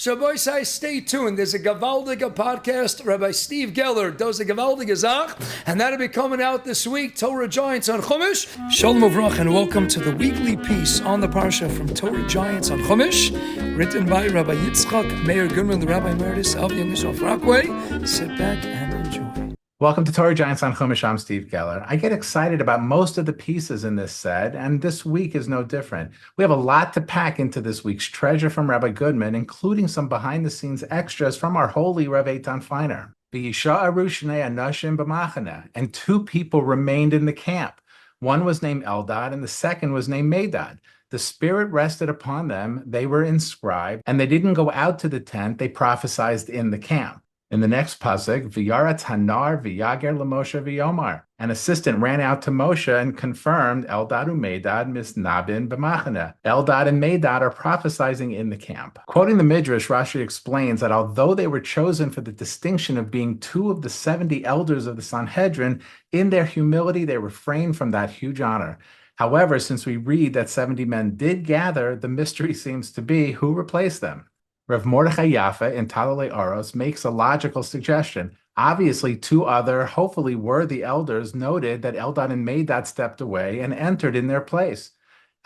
Shabbos, say, stay tuned. There's a Gavaldiga podcast. Rabbi Steve Geller does a Gavaldiga Zach, and that'll be coming out this week. Torah Giants on Chumash. Shalom Uvrach, and welcome to the weekly piece on the Parsha from Torah Giants on Chumash, written by Rabbi Rabbi Goodmans, the Rabbi Emeritus of Young Yisrael Rockaway. Sit back and enjoy. Welcome to Torah Giants on Chumash. I'm Steve Geller. I get excited about most of the pieces in this set, and this week is no different. We have a lot to pack into this week's treasure from Rabbi Goodmans, including some behind-the-scenes extras from our Holy Rav Eytan Feiner. V'yisha'aru shnei anashim b'machana, and two people remained in the camp. One was named Eldad, and the second was named Meidad. The Spirit rested upon them, they were inscribed, and they didn't go out to the tent, they prophesied in the camp. In the next pasuk, V'yarat hanar v'yager l'Moshe v'yomar. An assistant ran out to Moshe and confirmed Eldad and Meidad misnabin b'machana. Eldad and Meidad are prophesying in the camp. Quoting the Midrash, Rashi explains that although they were chosen for the distinction of being two of the 70 elders of the Sanhedrin, in their humility they refrained from that huge honor. However, since we read that 70 men did gather, the mystery seems to be who replaced them. Rav Mordechai Yaffa in Talalei Aros makes a logical suggestion. Obviously, two other, hopefully worthy elders noted that Eldad and Meidad stepped away and entered in their place.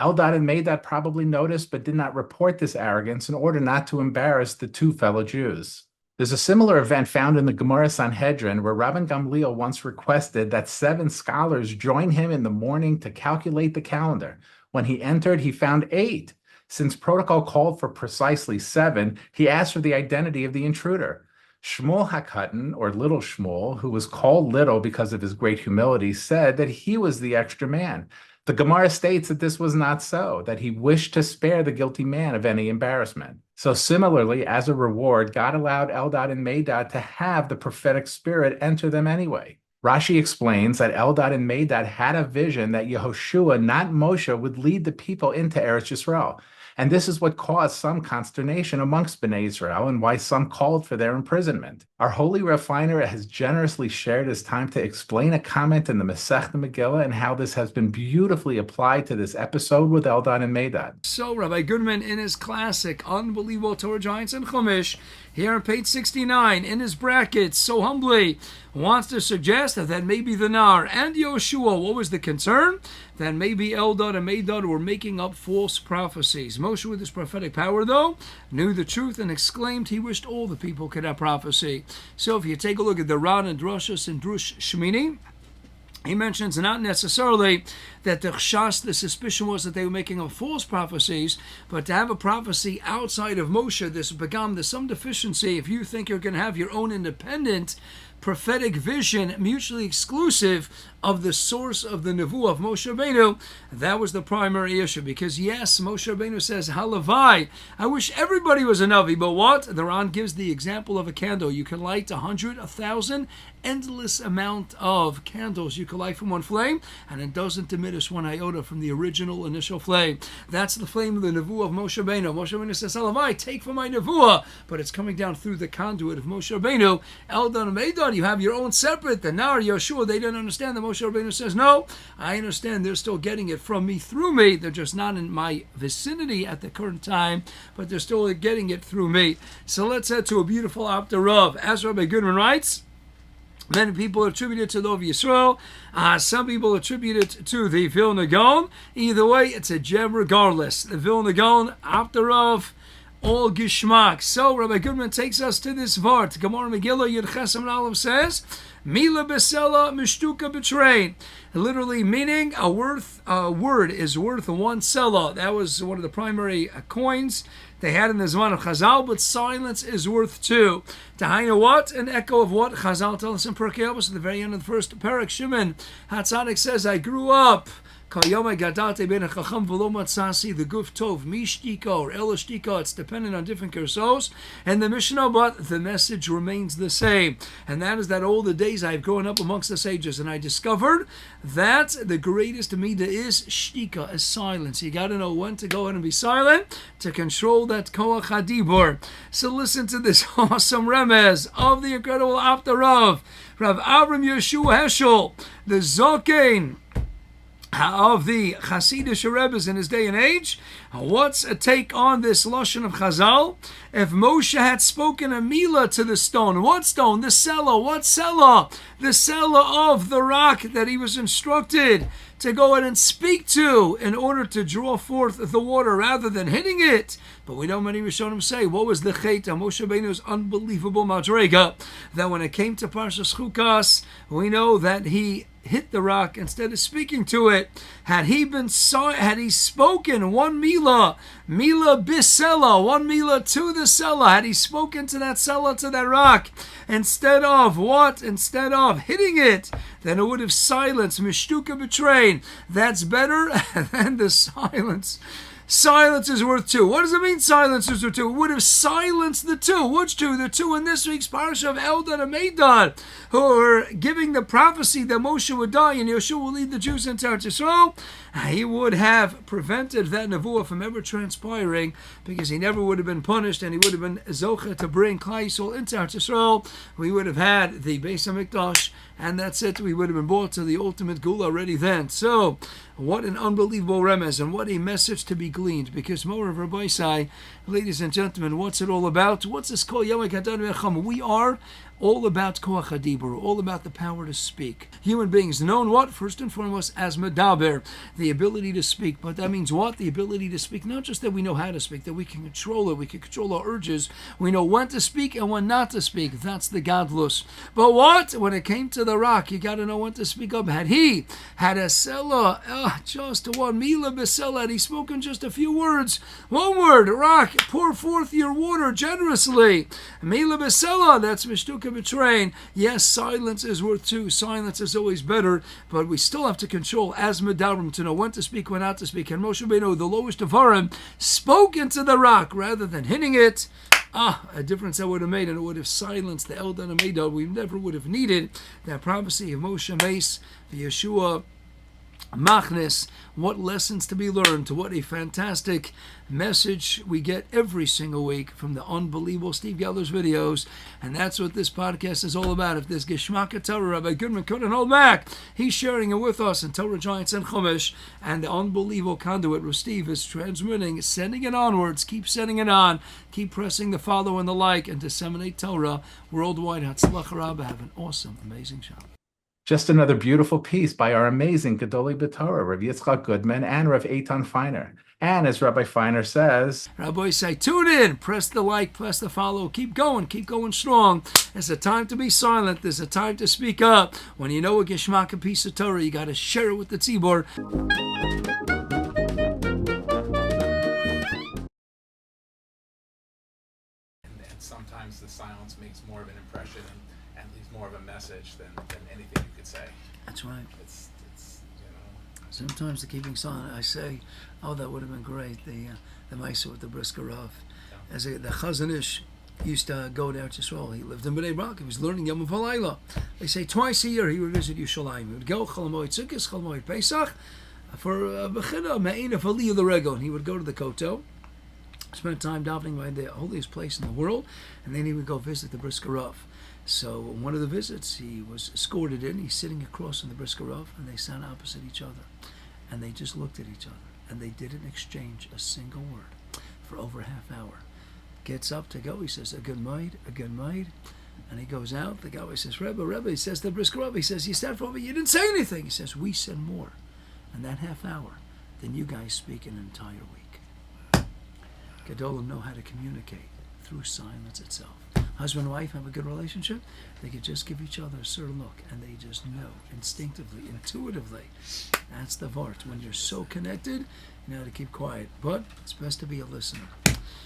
Eldad and Meidad probably noticed but did not report this arrogance in order not to embarrass the two fellow Jews. There's a similar event found in the Gemara Sanhedrin where Rabban Gamliel once requested that 7 scholars join him in the morning to calculate the calendar. When he entered, he found 8. Since protocol called for precisely 7, he asked for the identity of the intruder. Shmuel HaKatan, or Little Shmuel, who was called Little because of his great humility, said that he was the extra man. The Gemara states that this was not so, that he wished to spare the guilty man of any embarrassment. So similarly, as a reward, God allowed Eldad and Meidad to have the prophetic spirit enter them anyway. Rashi explains that Eldad and Meidad had a vision that Yehoshua, not Moshe, would lead the people into Eretz Yisrael. And this is what caused some consternation amongst Bnei Israel and why some called for their imprisonment. Our Holy Rav Feiner has generously shared his time to explain a comment in the Masechta Megillah and how this has been beautifully applied to this episode with Eldad and Meidad. So Rabbi Goodmans, in his classic, unbelievable Torah Giants and Chumash, here on page 69, in his brackets, so humbly, wants to suggest that maybe the Nar and Yehoshua, what was the concern? That maybe Eldad and Meidad were making up false prophecies. Moshe, with his prophetic power, though, knew the truth and exclaimed he wished all the people could have prophecy. So if you take a look at the Ran and Drashos and Drush Shmini, he mentions not necessarily that the chshas, the suspicion was that they were making up false prophecies, but to have a prophecy outside of Moshe, there's some deficiency. If you think you're going to have your own independent prophetic vision, mutually exclusive of the source of the nevuah of Moshe Rabbeinu, that was the primary issue. Because yes, Moshe Rabbeinu says, Halavai, I wish everybody was a Navi, but what? The Ran gives the example of a candle. You can light 100, 1,000, endless amount of candles you can light from one flame, and it doesn't diminish one iota from the original initial flame. That's the flame of the nevuah of Moshe Rabbeinu. Moshe Rabbeinu says, Halavai, take from my nevuah, but it's coming down through the conduit of Moshe Rabbeinu. Eldad and Meidad, you have your own separate. The Nar, Yehoshua, they didn't understand that. Moshe Rabbeinu says, no, I understand they're still getting it from me, through me. They're just not in my vicinity at the current time, but they're still getting it through me. So let's head to a beautiful Rav. As Rabbi Goodmans writes, many people attribute it to the of Yisrael. Some people attribute it to the Vilna Gaon. Either way, it's a gem regardless. The Vilna Gaon, Rav, all gishmak. So Rabbi Goodmans takes us to this vart. Gemara Megillah Yud Chesam Aleph says, Mila besela mishtuka betrain. Literally meaning a word is worth 1 selah. That was one of the primary coins they had in the Zman of Chazal, but silence is worth 2. Tahaina what? An echo of what Chazal tell us in Pirkei Avos at the very end of the first parak. Shimon HaTzadik says, I grew up the guf tov mishtika or elashtika, it's dependent on different kersos. And the Mishnah, but the message remains the same. And that is that all the days I've grown up amongst the sages, and I discovered that the greatest midah is shtika, is silence. You got to know when to go ahead and be silent to control that koach hadibur. So listen to this awesome remez of the incredible Rav Avram Yeshua Heschel, the Zokain of the Hasidic Rebbes in his day and age. What's a take on this lashon of Chazal? If Moshe had spoken a milah to the stone, what stone? The Selah. What Selah? The Selah of the rock that he was instructed to go ahead and speak to in order to draw forth the water rather than hitting it. But we know many Rishonim say, what was the chet of Moshe Rabbeinu's unbelievable madrega? That when it came to Parshas Chukas, we know that he hit the rock instead of speaking to it. Had he spoken one milah bisela, one milah to the Selah, had he spoken to that Selah, to that rock, instead of what? Instead of hitting it, then it would have silenced Mishtuka betrayed. That's better than the silence. Silence is worth two. What does it mean silence is worth two? It would have silenced the two. Which two? The two in this week's parasha of Eldad and Meidad, who are giving the prophecy that Moshe would die and Yehoshua will lead the Jews into Eretz Yisrael. He would have prevented that nevuah from ever transpiring, because he never would have been punished and he would have been zocha to bring Klal Yisrael into Eretz Yisrael. We would have had the Beis HaMikdash, and that's it. We would have been brought to the ultimate gula already then. So, what an unbelievable remez, and what a message to be gleaned. Because more of Rabbi Sai, ladies and gentlemen, what's it all about? What's this called? We are all about koach hadibur, all about the power to speak. Human beings known what? First and foremost as medaber, the ability to speak. But that means what? The ability to speak. Not just that we know how to speak, that we can control it, we can control our urges. We know when to speak and when not to speak. That's the gadlus. But what? When it came to the rock, you got to know when to speak up. Had he had a selah, just one milah b'selah, had he spoken just a few words, one word, rock, pour forth your water generously. Milah b'selah, that's mishtuka betraying. Yes, silence is worth two. Silence is always better, but we still have to control as medarim to know when to speak, when not to speak. And Moshe Rabbeinu, the lowest of Harim, spoke into the rock rather than hitting it. A difference that would have made, and it would have silenced the Eldad and Meidad. We never would have needed that prophecy of Moshe Mace, the Yehoshua Machnes. What lessons to be learned. What a fantastic message we get every single week from the unbelievable Steve Geller's videos. And that's what this podcast is all about. If there's Geshmaka Torah, Rabbi Goodman couldn't hold back. He's sharing it with us in Torah Giants and Chumash. And the unbelievable conduit, Rav Steve, is transmitting, sending it onwards. Keep sending it on. Keep pressing the follow and the like, and disseminate Torah worldwide. Hatzlach HaRav. Have an awesome, amazing job. Just another beautiful piece by our amazing Gedolei B'Torah, Rabbi Goodmans and Rav Eytan Feiner. And as Rabbi Feiner says, Rabbi say, tune in, press the like, press the follow, keep going strong. There's a time to be silent. There's a time to speak up. When you know a geshmak, a piece of Torah, you got to share it with the tzibor. And sometimes the silence makes more of an impression and leaves more of a message than anything you could say. That's right. It's Sometimes the keeping silent, I say, oh, that would have been great. The Maisa with the brisker Rav. Yeah. As the Chazon Ish used to go down to Yisrael. He lived in Bnei Brak. He was learning Yom Halayla. They say twice a year he would visit Yerushalayim. He would go Chol Hamoed Sukkos, Chol Hamoed Pesach for Bechina Me'ina for Li the Rego. And he would go to the Kotel, spend time davening by the holiest place in the world, and then he would go visit the brisker Rav. So on one of the visits, he was escorted in. He's sitting across from the brisker Rav, and they sat opposite each other. And they just looked at each other. And they didn't exchange a single word for over a half hour. Gets up to go. He says, a good night. And he goes out. The guy says, Rebbe. He says, the brisker Rav. He says, you said for me, you didn't say anything. He says, we said more in that half hour than you guys speak in an entire week. Gedolim know how to communicate through silence itself. Husband and wife have a good relationship, they could just give each other a certain look, and they just know instinctively, intuitively. That's the vart. When you're so connected, you know how to keep quiet. But it's best to be a listener.